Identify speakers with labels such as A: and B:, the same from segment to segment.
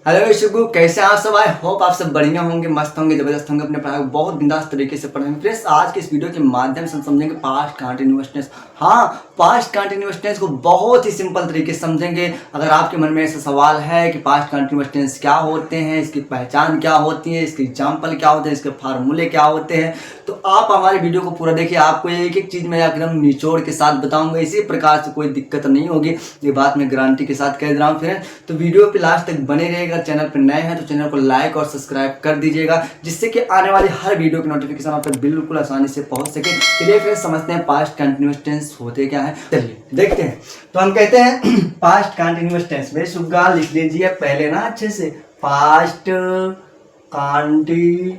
A: Hello शुगु, कैसे आप सब? आई होप आप सब बढ़िया होंगे, मस्त होंगे, जबरदस्त होंगे, अपने पढ़ाई को बहुत बिंदास तरीके से पढ़ेंगे। फ्रेंड्स, आज के इस वीडियो के माध्यम से हम समझेंगे पास्ट कंटिन्यूअस टेंस। हाँ, पास्ट कंटिन्यूअस टेंस को बहुत ही सिंपल तरीके से समझेंगे। अगर आपके मन में ऐसा सवाल है कि पास्ट कंटिन्यूअस टेंस क्या होते हैं, इसकी पहचान क्या होती है, इसके एग्जाम्पल क्या होते हैं, इसके फार्मूले क्या होते हैं, तो आप हमारे वीडियो को पूरा देखिए। आपको एक एक चीज मैं एकदम निचोड़ के साथ बताऊंगा, इसी प्रकार से कोई दिक्कत नहीं होगी, ये बात मैं गारंटी के साथ कह रहा हूँ। फ्रेंड्स, तो वीडियो पे लास्ट तक बने रहेगा। चैनल पर नए हैं तो चैनल को लाइक और सब्सक्राइब कर दीजिएगा, जिससे कि आने वाली हर वीडियो की नोटिफिकेशन आप तक बिल्कुल आसानी से पहुंच सके। चलिए फिर समझते हैं पास्ट कंटिन्यूअस टेंस होते क्या है। चलिए देखते हैं। तो हम कहते हैं पास्ट कंटिन्यूअस टेंस में सुग्गा लिख लीजिए पहले ना अच्छे से, past continuous,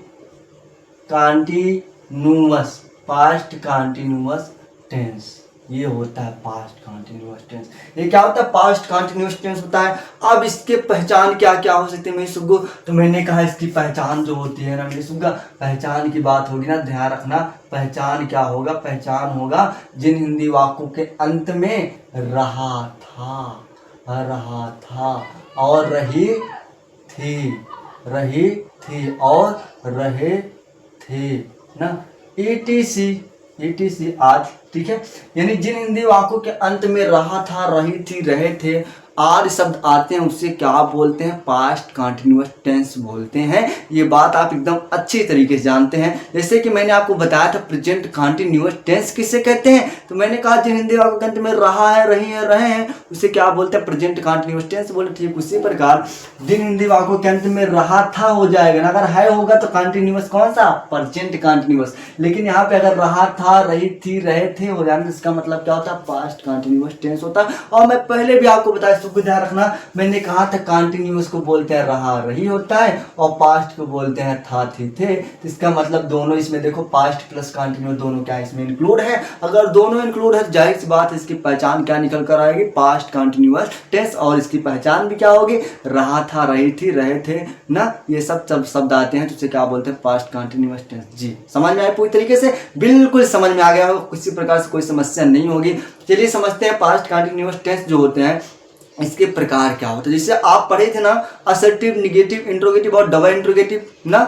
A: past continuous tense ये होता है पास्ट कंटिन्यूअस टेंस। ये क्या होता है? पास्ट कंटिन्यूअस टेंस होता है। अब इसके पहचान क्या क्या हो सकती है मेरी सुग्गू? तो मैंने कहा इसकी पहचान जो होती है ना मेरी सुग्गा, पहचान की बात होगी ना, ध्यान रखना। पहचान क्या होगा? पहचान होगा जिन हिंदी वाक्यों के अंत में रहा था और रही थी और रहे थे ना, ETC आज, ठीक है। यानी जिन हिंदी वाक्यों के अंत में रहा था, रही थी, रहे थे, आदि शब्द आते हैं, उससे क्या बोलते हैं? पास्ट कंटिन्यूअस टेंस बोलते हैं। ये बात आप एकदम अच्छी तरीके से जानते हैं। जैसे कि मैंने आपको बताया था प्रेजेंट कंटिन्यूअस टेंस किसे कहते हैं, तो मैंने कहा जिन हिंदी वाक्यों के अंत में रहा है, रही है, रहे हैं, उसे क्या बोलते हैं? प्रेजेंट कंटिन्यूअस टेंस बोलते। ठीक उसी प्रकार जिन हिंदी वाक्यों के अंत में रहा था हो जाएगा ना, अगर है होगा तो कंटिन्यूअस कौन सा? Present continuous. लेकिन यहाँ पे अगर रहा था, रही थी, रहे थे हो जाएगा, इसका मतलब क्या होता है? पास्ट कंटिन्यूअस टेंस होता है। और मैं पहले भी आपको बताया, इसको ध्यान रखना, मैंने कहा था कंटिन्यूअस को बोलते हैं रहा, रही होता है, और पास्ट को बोलते हैं था, थी, थे। तो इसका मतलब दोनों इसमें देखो, पास्ट प्लस कंटिन्यूअस दोनों क्या इसमें इंक्लूड है। अगर दोनों इंक्लूड है तो जाहिर सी बात है इसकी पहचान क्या निकल कर आएगी? Past continuous tense. और इसकी पहचान भी क्या होगी? रहा था, रही थी, रहे थे ना, ये सब शब्द आते हैं तो उसे क्या बोलते हैं? Past continuous tense. जी समझ में आया पूरी तरीके से? बिल्कुल समझ में आ गया हो, किसी प्रकार से कोई समस्या नहीं होगी। चलिए समझते हैं पास्ट कंटिन्यूअस टेंस जो होते हैं इसके प्रकार क्या होते हैं। जैसे आप पढ़े थे ना, असर्टिव, निगेटिव, इंट्रोगेटिव और डबल इंट्रोगेटिव ना।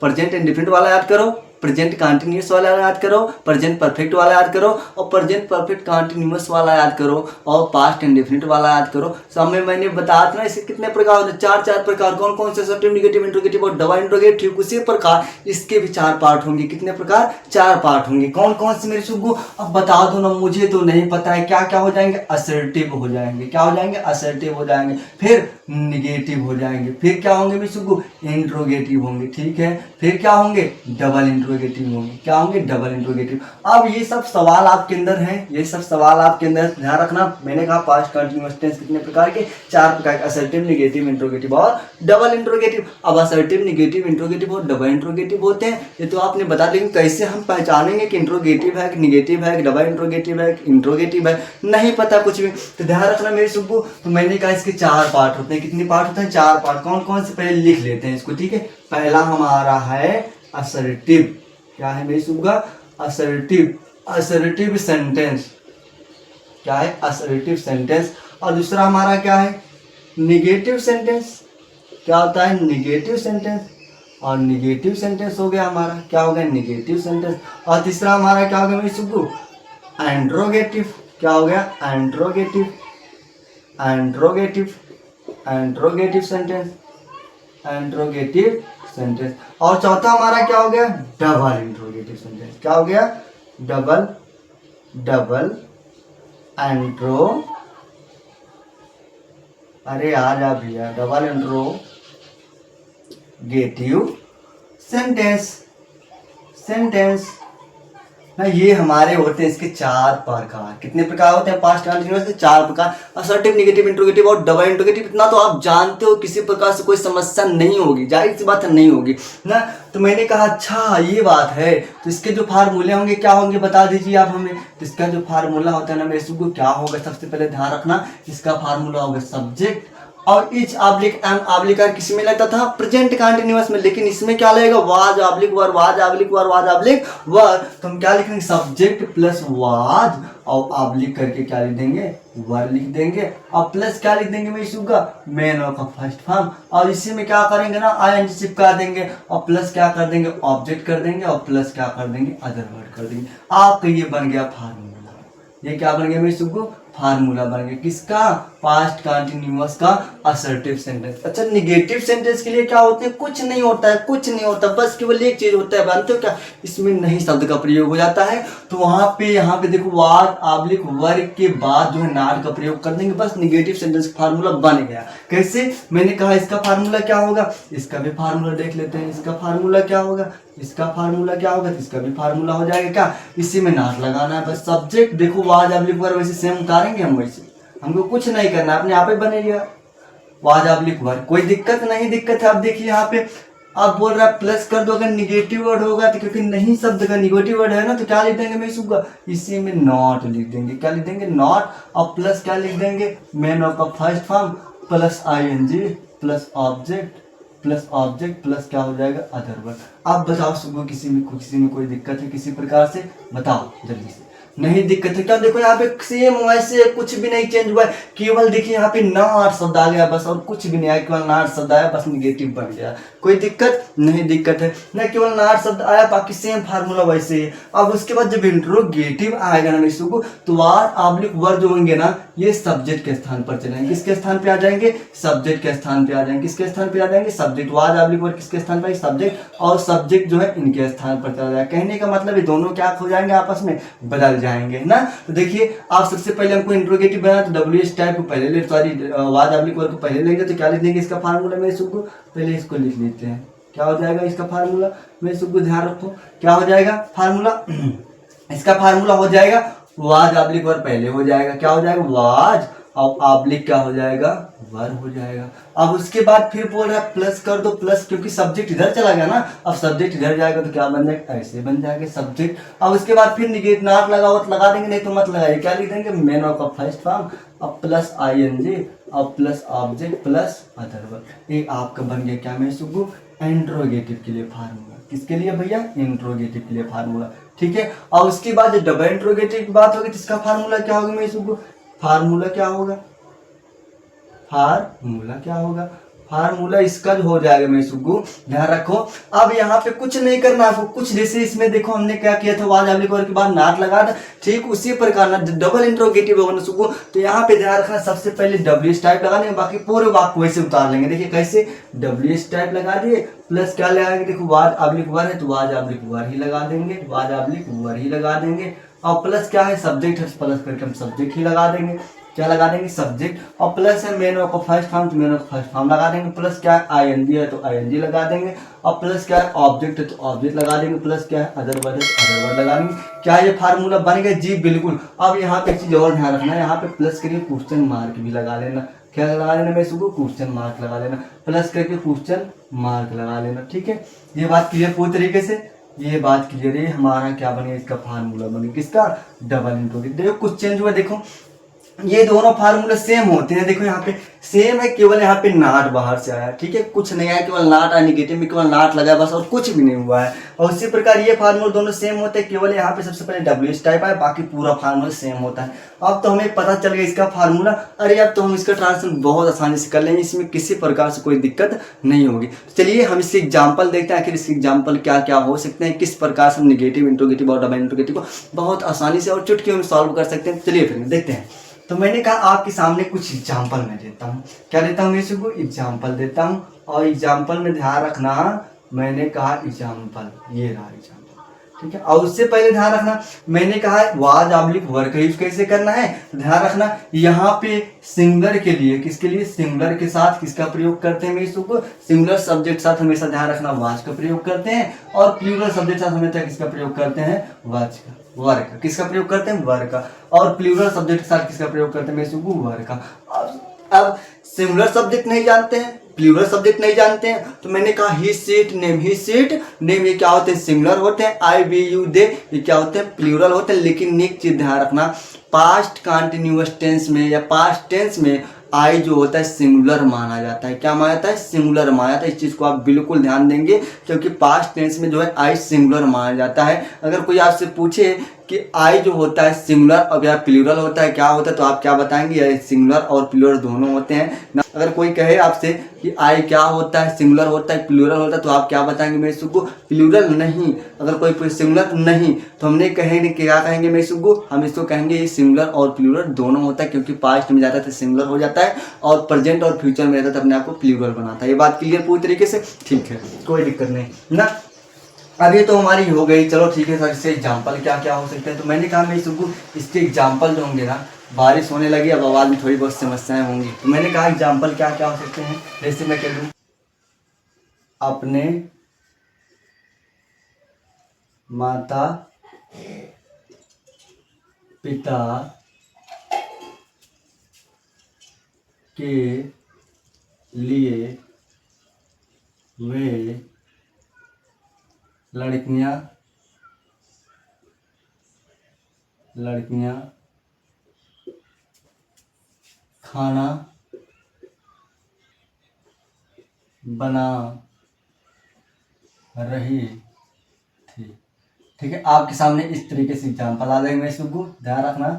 A: प्रेजेंट इंडिफिनिट वाला याद करो, प्रेजेंट कंटिन्यूअस वाला याद करो, प्रेजेंट परफेक्ट वाला याद करो, और प्रेजेंट परफेक्ट कंटिन्यूअस वाला याद करो, और पास्ट इंडिफिनिट वाला याद करो। सब में मैंने बताया था ना इसके कितने प्रकार होते हैं? चार प्रकार। कौन कौन से? असर्टिव, निगेटिव, इंट्रोगेटिव और डबल इंट्रोगेटिव। उसी प्रकार इसके भी 4 पार्ट होंगे। कितने प्रकार? 4 पार्ट होंगे। कौन कौन से मेरे सुग्गू? अब बता दो ना, मुझे तो नहीं पता है। क्या क्या हो जाएंगे? असर्टिव हो जाएंगे। क्या हो जाएंगे? असर्टिव हो जाएंगे। फिर निगेटिव हो जाएंगे। फिर क्या होंगे मेरे सुग्गू? इंट्रोगेटिव होंगे, ठीक है। फिर क्या होंगे? डबल इंट्रोगेटिव होंगे। क्या होंगे? Double interrogative. अब ये सब सवाल आपके अंदर है, ये सब सवाल आपके अंदर, ध्यान रखना। मैंने कहा पास्ट कंटिन्यूअस टेंस कितने प्रकार के? 4 प्रकार के, असर्टिव, निगेटिव, इंट्रोगेटिव और डबल इंट्रोगेटिव। अब असर्टिव, निगेटिव, इंट्रोगेटिव और डबल इंट्रोगेटिव होते हैं, ये तो आपने बता देंगे। कैसे हम पहचानेंगे कि इंट्रोगेटिव है, कि निगेटिव है, कि डबल इंट्रोगेटिव है, कि इंट्रोगेटिव है? नहीं पता कुछ भी, तो ध्यान रखना मेरे सुब्बू। तो मैंने कहा इसके 4 पार्ट होते हैं। कितने पार्ट होते हैं? 4 पार्ट। कौन कौन से? पहले लिख लेते हैं इसको, ठीक है। पहला हमारा है असर्टिव। क्या है मेरी सुब्बा? असर्टिव। Assertive sentence. क्या है? Assertive sentence. और दूसरा हमारा क्या है? Negative sentence. क्या होता है? Negative sentence. और निगेटिव सेंटेंस हो गया हमारा, क्या हो गया? Negative sentence. और तीसरा हमारा क्या हो गया मेरी सुब्बू? एंड्रोगेटिव। क्या हो गया? एंड्रोगेटिव। एंड्रोगेटिव, एंड्रोगेटिव सेंटेंस, एंड्रोगेटिव सेंटेंस। और चौथा हमारा क्या हो गया? Double interrogative sentence. क्या हो गया? डबल एंट्रो, अरे आ जा भैया, डबल इंट्रोगेटिव सेंटेंस ना। ये हमारे होते हैं इसके 4 प्रकार। कितने प्रकार होते हैं पास्ट कंटिन्यूअस के? 4 प्रकार। असर्टिव, निगेटिव, इंट्रोगेटिव और डबल इंट्रोगेटिव। इतना तो आप जानते हो, किसी प्रकार से कोई समस्या नहीं होगी, जाहिर सी बात है नहीं होगी ना। तो मैंने कहा अच्छा ये बात है, तो इसके जो फार्मूले होंगे क्या होंगे बता दीजिए आप हमें। तो इसका जो फार्मूला होता है ना मेरे सुब्बू, क्या होगा? सबसे पहले ध्यान रखना, इसका फार्मूला होगा सब्जेक्ट और is oblique am oblique are किस में लगता था, प्रेजेंट कंटिन्यूअस में, लेकिन इसमें क्या लगेगा, was oblique were, was oblique were, was oblique were. तो हम क्या लिखेंगे, सब्जेक्ट प्लस वाज और ऑब्लिक करके क्या लिख देंगे, वर लिख देंगे, और प्लस क्या लिख देंगे मैं इसका मेन वर्ब का फर्स्ट फॉर्म, और इसी में क्या करेंगे ना आईएनजी चिपका देंगे, और प्लस क्या कर देंगे, ऑब्जेक्ट कर देंगे, और प्लस क्या कर देंगे, अदर वर्ड कर देंगे। आपका ये बन गया फार्मूला। ये क्या बन गया मैं इसको, फार्मूला बन गया किसका, पास्ट कंटिन्यूअस का असर्टिव सेंटेंस। अच्छा, निगेटिव सेंटेंस के लिए क्या होते हैं, कुछ नहीं होता है, कुछ नहीं होता, बस केवल एक चीज होता है, जानते हो क्या, इसमें नहीं शब्द का प्रयोग हो जाता है। तो वहां पे यहाँ पे देखो वाज ऑब्लिक वर के बाद जो है नॉट का प्रयोग कर देंगे, बस निगेटिव सेंटेंस का फार्मूला बन गया। कैसे, मैंने कहा इसका फार्मूला क्या होगा, इसका भी फार्मूला देख लेते हैं। इसका फार्मूला क्या होगा, इसका फार्मूला क्या होगा, इसका भी फार्मूला हो जाएगा क्या, इसी में नॉट लगाना है बस। सब्जेक्ट देखो वाज ऑब्लिक वर वैसे सेम उतारेंगे हम, वैसे हमको कुछ नहीं करना, अपने आप ही बनेगा वाज ऑब्लिक वर, कोई दिक्कत नहीं, दिक्कत है। अब देखिए यहाँ पे अब बोल रहा है प्लस कर दो, अगर निगेटिव वर्ड होगा तो, क्योंकि नहीं शब्द का निगेटिव वर्ड है ना, तो क्या लिख देंगे मैं इसको, इसी में नॉट लिख देंगे, क्या लिख देंगे, नॉट, और प्लस क्या लिख देंगे, मेन वर्ब का first form plus ING plus object plus क्या हो जाएगा, अदर वर्ड। अब बताओ सुबह किसी में कोई दिक्कत है किसी प्रकार से, बताओ जल्दी से। नहीं दिक्कत है क्या, देखो यहाँ पे सेम वैसे कुछ भी नहीं चेंज हुआ है, केवल देखिए यहाँ पे नॉट शब्द आ गया बस, और कुछ भी नहीं आया, केवल नॉट शब्द आया बस, निगेटिव बन गया। कोई दिक्कत नहीं, दिक्कत है ना, केवल नॉट शब्द आया, बाकी सेम फार्मूला वैसे ही। अब उसके बाद जब इंट्रोगेटिव आएगा ना मिस्टर को, तो वाज ऑब्लिक वर जो होंगे ना, ये सब्जेक्ट के स्थान पर चलेंगे, किसके स्थान पे आ जाएंगे, सब्जेक्ट के स्थान पे आ जाएंगे, किसके स्थान पे आ जाएंगे, सब्जेक्ट। वाज ऑब्लिक वर किसके स्थान पर, सब्जेक्ट, और सब्जेक्ट जो है इनके स्थान पर चला जाएगा। कहने का मतलब ये दोनों क्या हो जाएंगे, आपस में बदल जाएंगे ना। तो देखिए आप सबसे पहले हमको इंट्रोगेटिव बना, तो डब्ल्यूएच टाइप को पहले ले, सॉरी वाज ऑब्लिक वर को पहले लेंगे, तो क्या लिख देंगे इसका फार्मूला में, इसको पहले इसको लिख लेते हैं, क्या हो जाएगा इसका फार्मूला, मैं इसको ध्यान रखो क्या हो जाएगा फार्मूला, इसका फार्मूला हो जाएगा वाज ऑब्लिक वर पहले हो जाएगा, क्या हो जाएगा, वाज, और ऑब्लिक क्या हो जाएगा, वर हो जाएगा। अब उसके बाद फिर बोल रहा है प्लस कर दो, प्लस क्योंकि सब्जेक्ट इधर चला गया ना, अब सब्जेक्ट इधर जाएगा तो क्या बन जाएगा, ऐसे बन जाएगा सब्जेक्ट। अब उसके बाद फिर निगेट नॉट लगाओ तो लगा देंगे, नहीं तो मत लगाइए, क्या लिख देंगे, मेन वर्ब का फर्स्ट फॉर्म, अब प्लस आईएनजी, अब plus object plus other verb. ये आपका बन गया क्या, मैं इसको इंट्रोगेटिव के लिए फार्मूला, किसके लिए भैया, इंट्रोगेटिव के लिए फार्मूला, ठीक है। और उसके बाद जब डबल इंट्रोगेटिव की बात होगी तो इसका फार्मूला क्या होगा, मैं इसको फार्मूला क्या होगा, फार्मूला क्या होगा, फार्मूला इसका जो हो जाएगा, मैं इसको ध्यान रखो। अब यहाँ पे कुछ नहीं करना आपको, कुछ जैसे इसमें देखो हमने क्या किया था, वाज ऑब्लिक वर के बाद नॉट लगा था, ठीक उसी प्रकार ना डबल इंट्रोगेटिव होगा ना सुको, तो यहाँ पे ध्यान रखना सबसे पहले डब्ल्यू टाइप लगा लेंगे, बाकी पूरे वाक्य वैसे उतार लेंगे। देखिए कैसे, डब्ल्यू टाइप लगा दिए, प्लस क्या लगाएंगे, देखो वाज ऑब्लिक वर है तो वाज ऑब्लिक वर ही लगा देंगे, वाज ऑब्लिक वर ही लगा देंगे, और प्लस क्या है, सब्जेक्ट है, प्लस करके हम सब्जेक्ट ही लगा देंगे, क्या लगा देंगे, सब्जेक्ट, और प्लस है मेन वर्ब का फर्स्ट फॉर्म, तो मेन वर्ब का फर्स्ट फॉर्म लगा देंगे, प्लस क्या है आईएनजी है तो आईएनजी लगा देंगे, और प्लस क्या है ऑब्जेक्ट है तो ऑब्जेक्ट लगा देंगे, प्लस क्या है अदर वर्ड है तो अदर वर्ड लगा देंगे। क्या ये फार्मूला बन गया, जी बिल्कुल। अब यहाँ पे एक चीज और ध्यान रखना है, यहाँ पे प्लस करके क्वेश्चन मार्क भी लगा लेना, क्या लगा लेना, मैं इसको क्वेश्चन मार्क लगा लेना, प्लस करके क्वेश्चन मार्क लगा लेना, ठीक है। ये बात क्लियर पूरी तरीके से, ये बात क्लियर है, हमारा क्या बने, इसका फार्मूला बने किसका, डबल इंट्रोगेटिव। देखो कुछ चेंज हुआ, देखो ये दोनों फार्मूले सेम होते हैं, देखो यहाँ पे सेम है, केवल यहाँ पे नॉट बाहर से आया, ठीक है, कुछ नहीं आया, केवल नॉट आया, निगेटिव में केवल नॉट लगा बस, और कुछ भी नहीं हुआ है। और उसी प्रकार ये फार्मूले दोनों सेम होते हैं, केवल यहाँ पे सबसे पहले डब्ल्यू टाइप आया, बाकी पूरा फार्मूला सेम होता है। अब तो हमें पता चल गया इसका फार्मूला, अरे अब तो हम इसका ट्रांसलेशन बहुत आसानी से कर लेंगे, इसमें किसी प्रकार से कोई दिक्कत नहीं होगी। चलिए हम इसके एग्जाम्पल देखते हैं, आखिर इसके एग्जाम्पल क्या क्या हो सकते हैं, किस प्रकार से हम निगेटिव इंट्रोगेटिव और डबल इंट्रोगेटिव को बहुत आसानी से और चुटकियों में सॉल्व कर सकते हैं। चलिए फिर देखते हैं। तो मैंने कहा आपके सामने कुछ एग्जाम्पल मैं देता हूँ, क्या देता हूँ, इसको एग्जाम्पल देता हूँ, और एग्जाम्पल में ध्यान रखना, मैंने कहा एग्जाम्पल, ये रहा एग्जाम्पल, ठीक है। और उससे पहले ध्यान रखना, मैंने कहा वाज ऑब्लिक वर का यूज कैसे करना है, ध्यान रखना यहाँ पे सिंगुलर के लिए, किसके लिए, सिंगुलर के साथ किसका प्रयोग करते हैं, इसको सिंगुलर सब्जेक्ट साथ हमेशा ध्यान रखना वाज का प्रयोग करते हैं, और प्लूरल सब्जेक्ट साथ हमेशा किसका प्रयोग करते हैं, वाज का, वर का, किसका प्रयोग करते हैं, वर का, और प्लूरल सब्जेक्ट के साथ किसका प्रयोग करते हैं, इसको वर का। अब सिंगुलर सब्जेक्ट नहीं जानते हैं, प्लूरल सब्जेक्ट नहीं जानते हैं, तो मैंने कहा ही सीट नेम, ही सीट नेम ये क्या होते हैं, सिंगुलर होते हैं, आई वी यू दे ये क्या होते हैं, प्लूरल होते हैं। लेकिन एक चीज ध्यान रखना, पास्ट कंटिन्यूअस टेंस में या पास्ट टेंस में आई जो होता है सिंगुलर माना जाता है। क्या माना जाता है? सिंगुलर माना जाता है। इस चीज़ को आप बिल्कुल ध्यान देंगे, क्योंकि पास्ट टेंस में जो है आई सिंगुलर माना जाता है। अगर कोई आपसे पूछे कि आई जो होता है सिंगुलर और या प्लूरल होता है, क्या होता है, तो आप क्या बताएंगे? ये सिंगुलर और प्लूरल दोनों होते हैं ना। अगर कोई कहे आपसे कि आई क्या होता है, सिंगुलर होता है प्लूरल होता है, तो आप क्या बताएंगे मेरे सुग्गू? प्लूरल नहीं। अगर कोई सिंगुलर नहीं तो हमने कहेंगे क्या कहेंगे मेरे सुग्गू? हम इसको कहेंगे ये सिंगुलर और प्लूरल दोनों होता है, क्योंकि पास्ट में जाता था सिंगुलर हो जाता है और प्रेजेंट और फ्यूचर में रहता था अपने आप को प्लूरल बनाता है। ये बात क्लियर पूरी तरीके से? ठीक है, कोई दिक्कत नहीं ना। अब ये तो हमारी हो गई, चलो ठीक है सर, इससे एग्जाम्पल क्या क्या हो सकते हैं? तो मैंने कहा मैं सबको इसके एग्जाम्पल जो होंगे ना, बारिश होने लगी अब आवाज़ में थोड़ी बहुत समस्याएं होंगी, तो मैंने कहा एग्जाम्पल क्या क्या हो सकते हैं। जैसे मैं कह दूँ अपने माता पिता के लिए वे लड़कियां खाना बना रही थी। ठीक है, आपके सामने इस तरीके से एग्जाम्पल आ जाएंगे, इसको ध्यान रखना।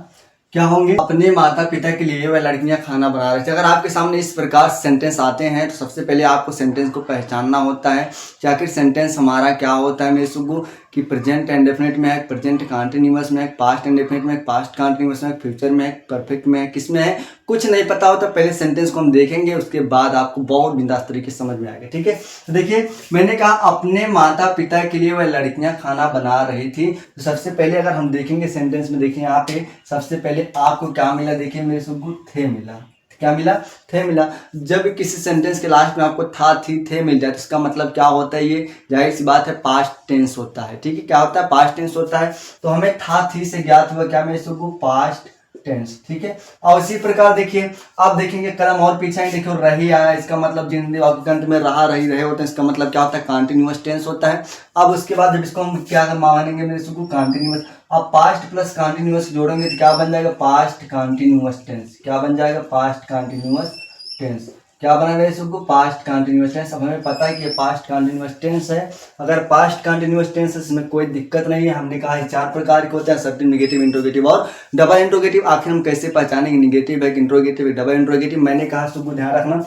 A: क्या होंगे? अपने माता पिता के लिए वह लड़कियां खाना बना रही थी। अगर आपके सामने इस प्रकार सेंटेंस आते हैं तो सबसे पहले आपको सेंटेंस को पहचानना होता है कि आखिर सेंटेंस हमारा क्या होता है मेरे सुगु, कि प्रेजेंट इंडेफिनिट में है, प्रेजेंट कंटीन्यूअस में है, पास्ट इंडेफिनिट में है, पास्ट कंटीन्यूअस में है, फ्यूचर में है, परफेक्ट में है, किस में है, कुछ नहीं पता हो तो पहले सेंटेंस को हम देखेंगे, उसके बाद आपको बहुत बिंदास तरीके से समझ में आएगा। ठीक है, तो देखिए मैंने कहा अपने माता पिता के लिए वह लड़कियां खाना बना रही थी। तो सबसे पहले अगर हम देखेंगे सेंटेंस में, देखिए यहाँ पे सबसे पहले आपको क्या मिला? देखिए मेरे सुगु थे मिला। क्या मिला? थे मिला। जब किसी सेंटेंस के लास्ट में आपको था थी थे मिल जाए तो इसका मतलब क्या होता है? ये जाहिर सी बात है पास्ट टेंस होता है। ठीक है, क्या होता है? पास्ट टेंस होता है। तो हमें था थी से ज्ञात हुआ क्या मेरे सुगु? Past tense. ठीक है, और इसी प्रकार देखिए आप देखेंगे कलम और पीछे देखिए रही आया, इसका मतलब जिन वाक्यांश में रहा रही रहे होते हैं, इसका मतलब क्या होता है? कंटीन्यूअस टेंस होता है। अब उसके बाद जब इसको हम क्या मानेंगे मेरे सुगु? कंटीन्यूअस। अब पास्ट प्लस कंटीन्यूअस जोड़ेंगे तो क्या बन जाएगा? Past continuous tense. क्या बन जाएगा? Past continuous tense. क्या बना मेरे सबको? Past continuous tense. अब हमें पता है कि ये पास्ट कंटीन्यूअस टेंस है। अगर पास्ट कंटीन्यूअस टेंस है इसमें कोई दिक्कत नहीं है। हमने कहा है 4 प्रकार के होते हैं, असर्टिव, नेगेटिव, इंट्रोगेटिव और डबल इंट्रोगेटिव। आखिर हम कैसे पहचानेंगे नेगेटिव है, इंट्रोगेटिव है, डबल इंट्रोगेटिव? मैंने कहा सबको ध्यान रखना,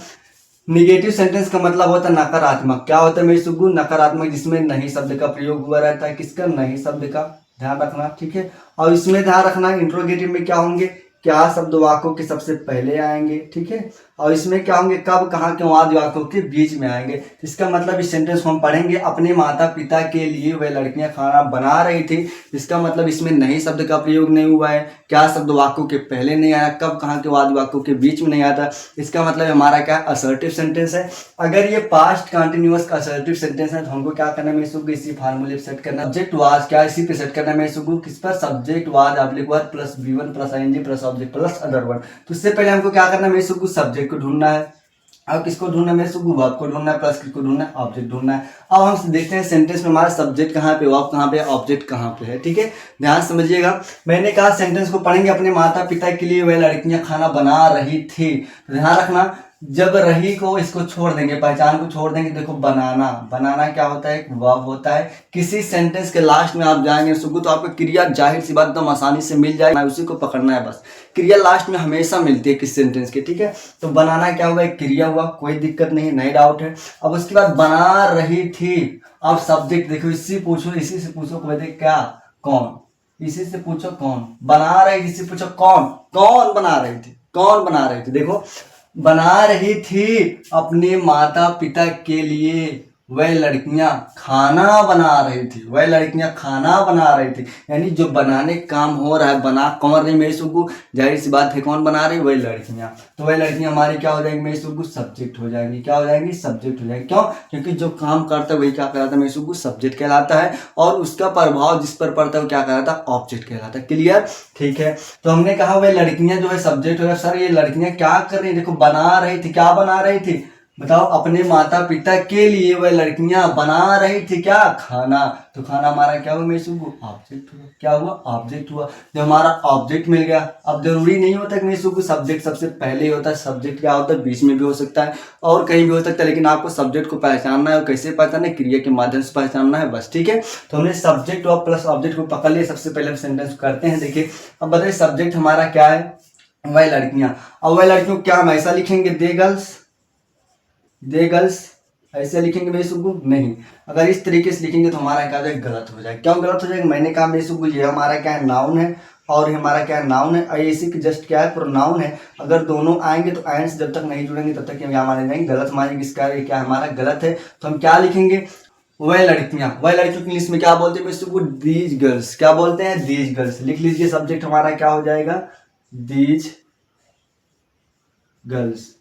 A: निगेटिव सेंटेंस का मतलब होता है नकारात्मक। क्या होता है मेरे सुगु? नकारात्मक, जिसमें नहीं शब्द का प्रयोग हुआ रहता है। किसका? नहीं शब्द का। ध्यान रखना। ठीक है, और इसमें ध्यान रखना इंट्रोगेटिव में क्या होंगे? क्या शब्द वाक्यों के सबसे पहले आएंगे। ठीक है, और इसमें क्या होंगे? कब, कहाँ, क्यों आदि वाक्यों के बीच में आएंगे। इसका मतलब इस सेंटेंस को हम पढ़ेंगे अपने माता पिता के लिए वह लड़कियां खाना बना रही थी। इसका मतलब इसमें नहीं शब्द का प्रयोग नहीं हुआ है, क्या शब्द वाक्यों के पहले नहीं आया, कब, कहाँ, क्यों आदि वाक्यों के बीच में नहीं आता। इसका मतलब हमारा क्या? असर्टिव सेंटेंस है। अगर ये पास्ट कंटिन्यूअस का असर्टिव सेंटेंस है तो हमको क्या करना है मेरे सुगु? इसी फार्मूले पे सेट करना। सब्जेक्ट वाज क्या? इसी पे सेट करना है मेरे सुगु। किस पर? Subject was oblique verb plus V1 plus ING plus object plus other word. तो इससे पहले हमको क्या करना है मेरे सुगु? सब्जेक्ट को ढूंढना है। अब किसको ढूंढना है मेरे सुगु? वर्ब को ढूंढना है, प्लस किसको ढूंढना है? ऑब्जेक्ट ढूंढना है। अब हम देखते हैं सेंटेंस में हमारा सब्जेक्ट कहाँ पे, वर्ब कहाँ पे, ऑब्जेक्ट कहाँ पे है। ठीक है, ध्यान समझिएगा। मैंने कहा सेंटेंस को पढ़ेंगे अपने माता पिता के लिए वह लड़कियां खाना बना रही थी। ध्यान रखना, जब रही को इसको छोड़ देंगे, पहचान को छोड़ देंगे। देखो बनाना, बनाना क्या होता है? एक वर्ब होता है। किसी सेंटेंस के लास्ट में आप जाएंगे सुगु तो आपको क्रिया जाहिर सी बात एकदम आसानी से मिल जाएगी, उसी को पकड़ना है बस। क्रिया लास्ट में हमेशा मिलती है किस सेंटेंस के। ठीक है, तो बनाना क्या हुआ? एक क्रिया हुआ, कोई दिक्कत नहीं, नहीं डाउट है। अब उसके बाद बना रही थी। अब सब्जेक्ट देखो, इससे पूछो, इसी से पूछो, कोई देख क्या? कौन? इसी से पूछो कौन बना रही थी, इसी से पूछो कौन, कौन बना रही थी, कौन बना रही थी। देखो बना रही थी अपने माता पिता के लिए वह लड़कियां खाना बना रही थी, वह लड़कियां खाना बना रही थी। यानी जो बनाने काम हो रहा है, बना कौन रही मेरी सुगु? जाहिर सी बात है कौन बना रही? वही लड़कियां। तो वह लड़कियां हमारी क्या हो जाएंगी मेरी सुगु? सब्जेक्ट हो जाएंगी। क्या हो जाएंगी? सब्जेक्ट हो जाएंगी। क्यों? क्योंकि जो काम करता है वही क्या कहलाता है मेरी सुगु? सब्जेक्ट कहलाता है। और उसका प्रभाव जिस पर पड़ता है वो क्या कहलाता है? ऑब्जेक्ट कहलाता है। क्लियर? ठीक है, तो हमने कहा वह लड़कियां जो है सब्जेक्ट हो गया। सर ये लड़कियां क्या कर रही है? देखो बना रही थी, क्या बना रही थी? बताओ, अपने माता पिता के लिए वह लड़कियां बना रही थी क्या, खाना। तो खाना हमारा क्या हुआ मेरे सुगु, ऑब्जेक्ट हुआ। क्या हुआ, ऑब्जेक्ट हुआ। जब हमारा ऑब्जेक्ट मिल गया, अब जरूरी नहीं होता कि मेरे सुगु सब्जेक्ट सबसे पहले ही होता है। सब्जेक्ट क्या होता है, बीच में भी हो सकता है और कहीं भी हो सकता है, लेकिन आपको सब्जेक्ट को पहचानना है। और कैसे पहचानना है, क्रिया के माध्यम से पहचानना है, बस। ठीक है, तो हमने सब्जेक्ट और प्लस ऑब्जेक्ट को पकड़ लिया। सबसे पहले हम सेंटेंस करते हैं। देखिए, अब बताइए सब्जेक्ट हमारा क्या है, वह लड़कियां। अब वह लड़कियों क्या हम ऐसा लिखेंगे, दे गर्ल्स, दे गर्ल्स ऐसे लिखेंगे मेरे सुगु, नहीं। अगर इस तरीके से लिखेंगे तो हमारा क्या हो जाएगा, गलत हो जाएगा। क्यों गलत हो जाएगा, मैंने कहा मेरे सुगु ये हमारा क्या है, नाउन है और हमारा क्या है, नाउन है। इसी की जस्ट क्या है, प्रोनाउन है। अगर दोनों आएंगे तो एंड से जब तक नहीं जुड़ेंगे तब तक क्या माने जाएंगे, गलत मानेंगे। इसका क्या हमारा गलत है। तो हम क्या लिखेंगे, वह लड़कियां। वह लड़कियों की इंग्लिश में क्या बोलते हैं मेरे सुगु, दीज गर्ल्स। क्या बोलते हैं, दीज गर्ल्स। लिख लीजिए, सब्जेक्ट हमारा क्या हो जाएगा, दीज गर्ल्स।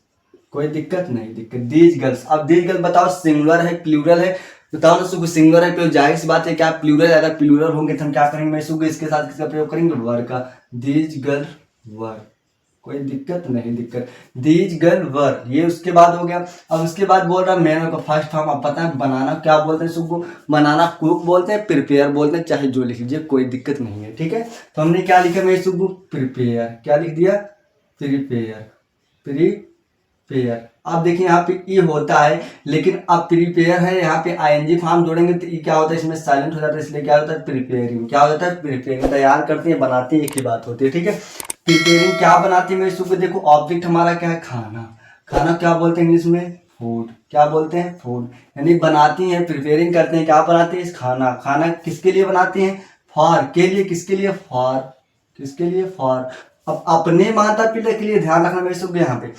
A: कोई दिक्कत नहीं, दिक्कत दीज गर्ल्स। अब दीज गर्ल्स बताओ, सिंगुलर है प्लूरल है, बताओ ना सुगु। सिंगुलर है प्लूरल, जाहिर सी बात है क्या प्लूरल। अगर प्लूरल होंगे तो हम क्या करेंगे मैं सुगु, इसके साथ किसका प्रयोग करेंगे, वर का। दीज गर्ल वर, कोई दिक्कत नहीं, दिक्कत दीज गर्ल वर, ये उसके बाद हो गया। अब उसके बाद बोल रहा मैन का फर्स्ट फॉर्म। अब पता है बनाना क्या बोलते हैं सुगु, बनाना कुक बोलते हैं, प्रिपेयर बोलते हैं, चाहे जो लिख लीजिए, कोई दिक्कत नहीं है। ठीक है, तो हमने क्या लिखा मैं सुगु, प्रिपेयर। क्या लिख दिया, प्रिपेयर, प्रिपेयर। अब देखिए यहाँ पे ई होता है, लेकिन अब प्रिपेयर है, यहाँ पे आईएनजी फॉर्म जोड़ेंगे तो ई क्या होता है, इसमें साइलेंट हो जाता है, इसलिए क्या होता है, प्रिपेयरिंग। क्या होता है, प्रिपेयरिंग। तैयार करते हैं, बनाते हैं, एक ही बात होती है। ठीक है, प्रिपेयरिंग क्या बनाती है मेरे सुबह। देखो ऑब्जेक्ट हमारा क्या है, खाना। खाना क्या बोलते हैं इंग्लिश में, फूड। क्या बोलते हैं, फूड। यानी बनाती हैं, प्रिपेयरिंग करते हैं, क्या बनाती है, खाना। खाना किसके लिए बनाती हैं, फॉर के लिए। किसके लिए, फॉर। किसके लिए, फॉर। अब अपने माता पिता के लिए ध्यान रखना मेरे सुबह, यहाँ पे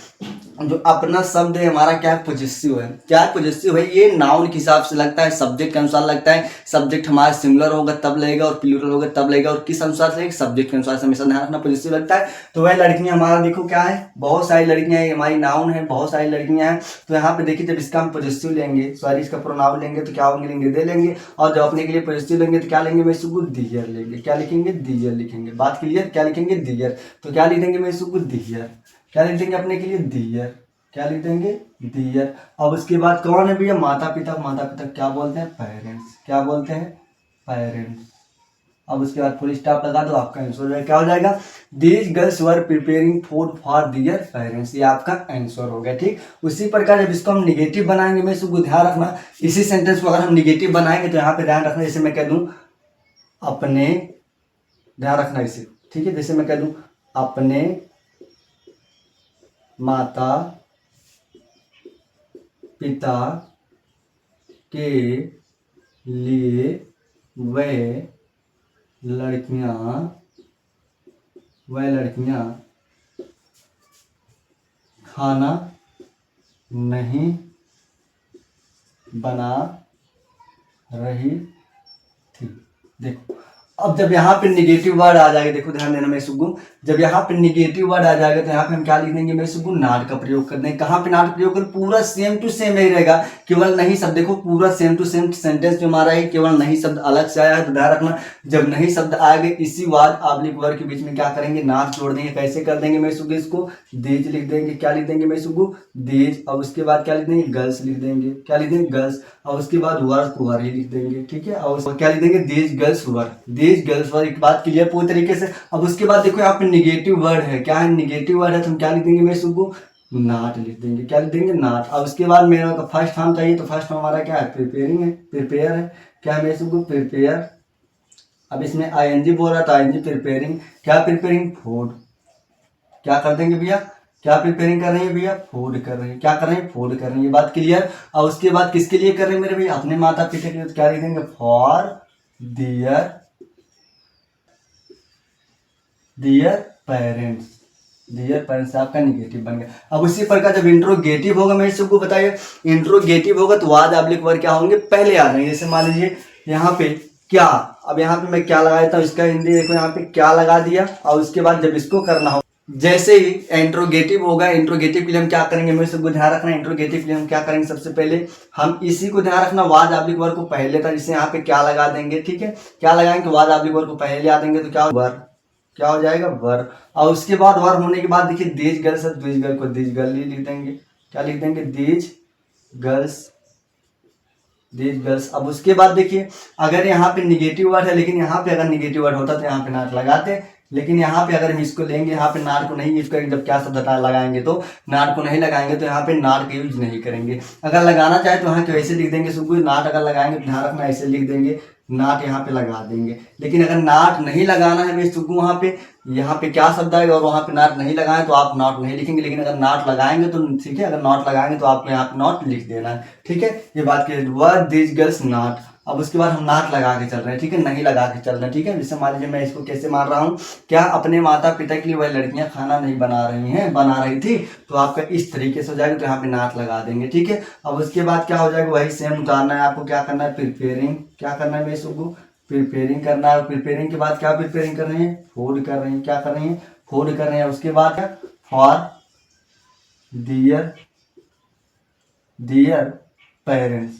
A: जो अपना शब्द है हमारा क्या है, पॉजेसिव है। क्या है, पॉजेसिव है। ये नाउन के हिसाब से लगता है, सब्जेक्ट के अनुसार लगता है। सब्जेक्ट हमारा सिंगुलर होगा तब लगेगा और प्लूरल होगा तब लगेगा। और किस अनुसार से, सब्जेक्ट के अनुसार से हमेशा ध्यान रखना, पॉजेसिव लगता है। तो वह लड़कियां हमारा देखो क्या है, बहुत सारी लड़कियां हैं, हमारी नाउन है, बहुत सारी लड़कियां हैं। तो यहाँ पे देखिए, जब इसका हम पॉजेसिव लेंगे, सॉरी इसका प्रोनाउन लेंगे तो क्या होंगे, लेंगे दे लेंगे। और जब अपने के लिए पॉजेसिव लेंगे तो क्या लेंगे मैं सुगु, दीयर लेंगे। क्या लिखेंगे, दीयर लिखेंगे। बात क्लियर, क्या लिखेंगे, दीयर। तो क्या लिख देंगे मैं सुगु, दीयर। क्या लिख देंगे अपने के लिए, दीयर। क्या लिख देंगे, दीयर। अब उसके बाद कौन है भैया, माता पिता। माता पिता क्या बोलते हैं, पेरेंट्स। क्या बोलते हैं, पेरेंट्स। अब उसके बाद फुल स्टॉप लगा दो, आपका आंसर क्या हो जाएगा, these girls were preparing food for their parents. ये आपका आंसर हो गया। ठीक, उसी प्रकार जब इसको हम निगेटिव बनाएंगे मैं इसको ध्यान रखना, इसी सेंटेंस को अगर हम निगेटिव बनाएंगे तो यहाँ पे ध्यान रखना, जैसे मैं कह दूं अपने, ध्यान रखना इसे। ठीक है, जैसे मैं कह दूं अपने माता पिता के लिए वह लड़कियां खाना नहीं बना रही थी। देखो, अब जब यहाँ पे निगेटिव वर्ड आ जाएगा, देखो ध्यान देना मैं सुगु, जब यहाँ पे निगेटिव वर्ड आ जाएगा तो यहाँ पे हम क्या लिख देंगे मैं सुगु, नॉट का प्रयोग कर देंगे। कहाँ पे नॉट प्रयोग कर, पूरा सेम टू सेम ही रहेगा, केवल नहीं शब्द। देखो पूरा सेम टू सेम सेंटेंस जो हमारा है, केवल नहीं शब्द अलग से आया है। तो ध्यान रखना, जब नहीं शब्द आएगा इसी वर्ड ऑब्लिक वर्ड के बीच में क्या करेंगे, नॉट जोड़ देंगे। कैसे कर देंगे मैं सुगु, इसको दीज लिख देंगे। क्या लिख देंगे मैं सुगु, दीज। और उसके बाद क्या लिख देंगे, गर्ल्स लिख देंगे। क्या लिख देंगे, गर्ल्स। और उसके बाद वर को वर ही लिख देंगे। ठीक है, और क्या लिख देंगे, these girls were. These girls वर, एक बात क्लियर पूरी तरीके से। अब उसके बाद देखो यहाँ पे निगेटिव वर्ड है, क्या है, निगेटिव वर्ड है, तो हम क्या लिख देंगे मैं सुगु, नॉट लिख देंगे। क्या लिख देंगे, नॉट। अब उसके बाद मेरे को फर्स्ट फॉर्म चाहिए, तो फर्स्ट फॉर्म हमारा क्या है, प्रिपेयरिंग है, प्रिपेयर है। क्या है मैं सुगु, प्रिपेयर। अब इसमें आईएनजी बोल रहा था, आईएनजी प्रिपेयरिंग। क्या प्रिपेयरिंग, फूड। क्या कर देंगे भैया, क्या प्रिपेयरिंग कर रही है भैया, फूड कर रही है। क्या कर रहे हैं, फूड कर रही है। बात क्लियर। और उसके बाद किसके लिए कर रहे हैं मेरे भैया, अपने माता पिता के लिए। क्या लिख देंगे, for their parents. Dear parents आपका निगेटिव बन गया। अब उसी प्रकार जब इंट्रोगेटिव होगा, मैं सबको बताइए, इंट्रोगेटिव होगा तो वाद ऑब्लिक वर्ड क्या होंगे, पहले आ जाएंगे। जैसे मान लीजिए यहाँ पे क्या, अब यहाँ पे मैं क्या लगा देता हूँ, इसका हिंदी देखो, यहाँ पे क्या लगा दिया। और उसके बाद जब इसको करना हो, जैसे ही इंट्रोगेटिव होगा, इंट्रोगेटिव के लिए हम क्या करेंगे, मेरे सबको ध्यान रखना, इंट्रोगेटिव के लिए हम क्या करेंगे, सबसे पहले हम इसी को ध्यान रखना, वाद ऑब्लिक वर्ड को पहले था, जिससे यहाँ पे क्या लगा देंगे। ठीक है, क्या लगाएंगे, वाद ऑब्लिक वर्ड को पहले आ देंगे तो क्या वर, क्या हो जाएगा, वर। और उसके बाद वर होने के बाद देखिए दीज गर्ल, सब दीज गर्ल को दीज गर्ल ही लिख देंगे। क्या लिख देंगे, दीज गर्ल्स, दीज गर्ल्स। अब उसके बाद देखिए अगर यहाँ पे निगेटिव वर्ड है, लेकिन यहाँ पे अगर निगेटिव वर्ड होता तो यहाँ पे नॉट लगाते, लेकिन यहाँ पे अगर हम इसको लेंगे, यहाँ पे नॉट को नहीं यूज करेंगे, जब क्या शब्द लगाएंगे तो नॉट को नहीं लगाएंगे, तो यहाँ पे नॉट का यूज नहीं करेंगे। अगर लगाना चाहे तो यहाँ के वैसे लिख देंगे सुबह, नॉट अगर लगाएंगे तो ध्यान रखना ऐसे लिख देंगे, नॉट यहाँ पे लगा देंगे। लेकिन अगर नॉट नहीं लगाना है भाई सुगु, यहाँ पे क्या शब्द आएगा और वहाँ पे नॉट नहीं लगाए तो आप नॉट नहीं लिखेंगे, लेकिन अगर नॉट लगाएंगे तो ठीक है, अगर नॉट लगाएंगे तो आपको यहाँ पे नॉट लिख देना है, ठीक है। ये बात की वर्ड दीज गर्ल्स नॉट। अब उसके बाद हम नॉट लगा के चल रहे हैं, ठीक है, नहीं लगा के चल रहे हैं, ठीक है। जैसे मान लीजिए मैं इसको कैसे मार रहा हूँ, क्या अपने माता पिता के लिए वह लड़कियां खाना नहीं बना रही हैं, बना रही थी, तो आपका इस तरीके से हो जाएगा, तो यहाँ पे नॉट लगा देंगे, ठीक है। अब उसके बाद क्या हो जाएगा, वही सेम उतारना है आपको, क्या करना है, प्रिपेयरिंग, क्या करना है मैं इसको प्रिपेयरिंग करना है। प्रिपेयरिंग के बाद क्या प्रिपेयरिंग कर रहे हैं, फूड कर रहे हैं, क्या कर रहे हैं, फूड कर रहे हैं। उसके बाद क्या, for their parents,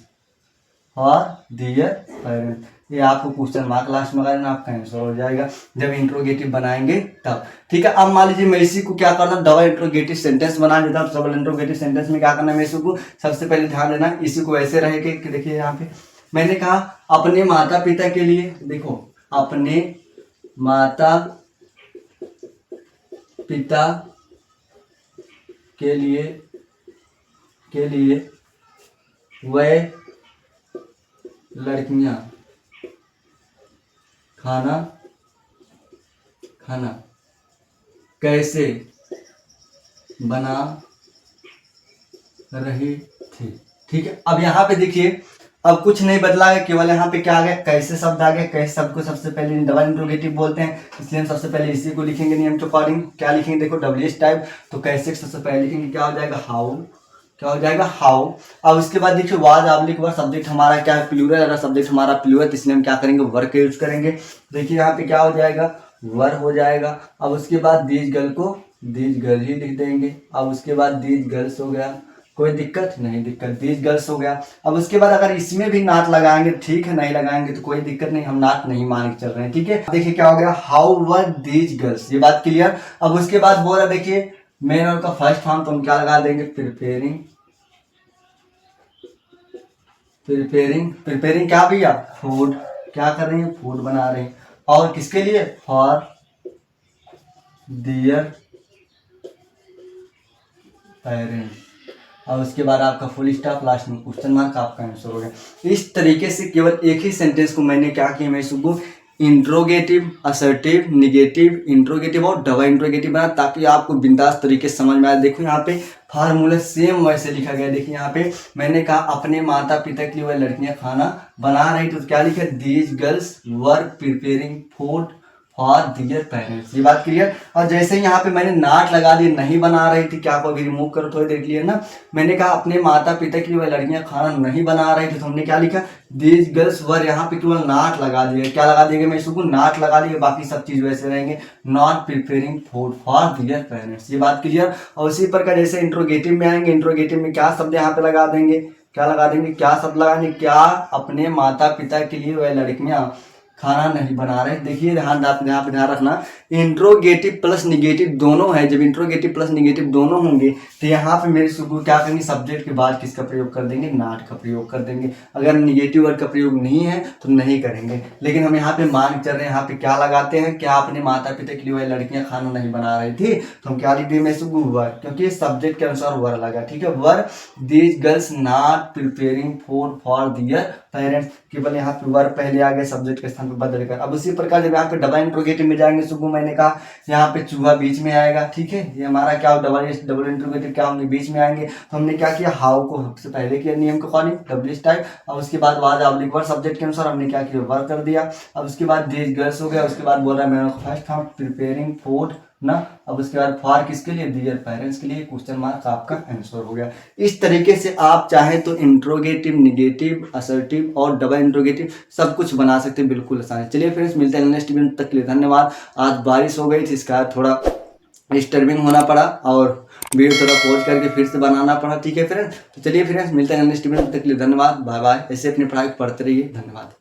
A: for their parents. ये आपको क्वेश्चन मार्क लास्ट में लगाना, आपका आंसर हो जाएगा जब इंट्रोगेटिव बनाएंगे तब, ठीक है। अब मान लीजिए मैं इसी को क्या करता हूँ, डबल इंट्रोगेटिव सेंटेंस बना देता हूँ। डबल इंट्रोगेटिव सेंटेंस में क्या करना है, मैं इसी को सबसे पहले ध्यान देना, इसी को ऐसे रहेगा कि देखिए यहाँ पे मैंने कहा अपने माता पिता के लिए, देखो अपने माता पिता के लिए वह लड़कियां खाना कैसे बना रही थी, ठीक है। अब यहाँ पे देखिए अब कुछ नहीं बदला है, केवल यहाँ पे क्या आ गया, कैसे शब्द आ गया। कैसे शब्द को सबसे पहले डबल इंट्रोगेटिव बोलते हैं, इसलिए हम सबसे पहले इसी को लिखेंगे नियम के अकॉर्डिंग। क्या लिखेंगे, देखो डब्ल्यूएच टाइप, तो कैसे सबसे पहले लिखेंगे, क्या हो जाएगा, हाउ, क्या हो जाएगा, हाउ। अब उसके बाद देखिए वाज ऑब्लिक वर, सब्जेक्ट हमारा क्या है, प्लूरल। अगर सब्जेक्ट हमारा प्लूरल, इसलिए हम क्या करेंगे, वर का यूज करेंगे। देखिए यहाँ पे क्या हो जाएगा, वर हो जाएगा। अब उसके बाद दीज गर्ल को दीज गर्ल ही लिख देंगे। अब उसके बाद दीज गर्ल्स हो गया, कोई दिक्कत नहीं, दिक्कत दीज गर्ल्स हो गया। अब उसके बाद अगर इसमें भी नॉट लगाएंगे ठीक है, नहीं लगाएंगे तो कोई दिक्कत नहीं, हम नॉट नहीं मान के चल रहे हैं, ठीक है। देखिए क्या हो गया, हाउ वर दीज गर्ल्स, ये बात क्लियर। अब उसके बाद बोल रहा देखिए मेन और का फर्स्ट फॉर्म, तो हम क्या लगा देंगे, प्रिपेयरिंग क्या भैया, फूड, क्या कर रहे हैं, फूड बना रहे हैं। और किसके लिए, फॉर दियर पेरेंट्स। और उसके बाद आपका फुल स्टॉप, लास्ट में क्वेश्चन मार्क, आपका आंसर हो गया। इस तरीके से केवल एक ही सेंटेंस को मैंने क्या किया, मैं इसको इंट्रोगेटिव, असर्टिव, निगेटिव, इंट्रोगेटिव और डबल इंट्रोगेटिव बना, ताकि आपको बिंदास तरीके से समझ में आए। देखो यहाँ पे फार्मूला सेम वैसे लिखा गया। देखिए यहाँ पे मैंने कहा अपने माता पिता के लिए वह लड़कियां खाना बना रही, तो क्या लिखा, these girls were preparing food for their parents, ये बात क्लियर। और जैसे ही यहाँ पे मैंने नॉट लगा दी, नहीं बना रही थी, क्या को अभी रिमूव करो थोड़ी देर क्लियर ना। मैंने कहा अपने माता पिता के लिए वह लड़कियां खाना नहीं बना रही थी, तो हमने क्या लिखा, दीज गर्ल्स वर, यहाँ पे केवल नॉट लगा दिया। क्या लगा दिएगा, मैं इसको नॉट लगा दिया, बाकी सब चीज वैसे रहेंगे, not preparing food for their parents, ये बात क्लियर। और उसी प्रकार जैसे इंट्रोगेटिव में आएंगे, इंट्रोगेटिव में क्या शब्द यहाँ पे लगा देंगे, क्या लगा देंगे, क्या शब्द लगाएंगे, क्या अपने माता पिता के लिए वह लड़कियां खाना नहीं बना रहे। देखिए ध्यान रखना, इंट्रोगेटिव प्लस निगेटिव दोनों है। जब इंट्रोगेटिव प्लस निगेटिव दोनों होंगे तो यहाँ पे मेरे सुबह क्या करेंगे, सब्जेक्ट के बाद किसका प्रयोग कर देंगे, नॉट का प्रयोग कर देंगे। अगर निगेटिव वर्ड का प्रयोग नहीं है तो नहीं करेंगे, लेकिन हम यहाँ पे मान चल रहे हैं, यहाँ पे क्या लगाते हैं, क्या अपने माता पिता के लिए वह लड़कियां खाना नहीं बना रही थी, तो हम क्या लिख दिए, मैं सुबह वर, क्योंकि सब्जेक्ट के अनुसार वर लगा, ठीक है। Were these girls not preparing food for their parents, केवल यहाँ पे वर पहले आ गए सब्जेक्ट के स्थान पे बदल कर। अब उसी प्रकार जब यहाँ पे डबल इंट्रोगेटिव में जाएंगे सुबह, मैंने कहा यहाँ पे चूहा बीच में आएगा, ठीक है। ये हमारा क्या डबल इंट्रोगेटिव क्या होंगे, बीच में आएंगे। तो हमने क्या किया, हाउ को सबसे पहले किया नियम के अकॉर्डिंग, डब्ल्यूएच टाइप। और उसके बाद वाज ऑब्लिक वर, सब्जेक्ट के अनुसार हमने क्या किया, वर कर दिया। अब उसके बाद दीज गर्ल्स हो गया। उसके बाद बोल रहा है मैंने फर्स्ट हम प्रिपेयरिंग फूड ना। अब उसके बाद फॉर किसके लिए, दियर पेरेंट्स के लिए, क्वेश्चन मार्क आपका आंसर हो गया। इस तरीके से आप चाहे तो इंट्रोगेटिव, निगेटिव, असर्टिव और डबल इंट्रोगेटिव सब कुछ बना सकते हैं, बिल्कुल आसान है। चलिए फ्रेंड्स, मिलते हैं नेक्स्ट वीडियो तक के लिए, धन्यवाद। आज बारिश हो गई थी, इसका थोड़ा डिस्टर्बिंग होना पड़ा और वीडियो थोड़ा पॉज करके फिर से बनाना पड़ा, ठीक है फ्रेंड्स। तो चलिए फ्रेंड्स, मिलते हैं नेक्स्ट वीडियो तक के लिए, धन्यवाद, बाय बाय। ऐसे अपनी पढ़ाई पढ़ते रहिए, धन्यवाद।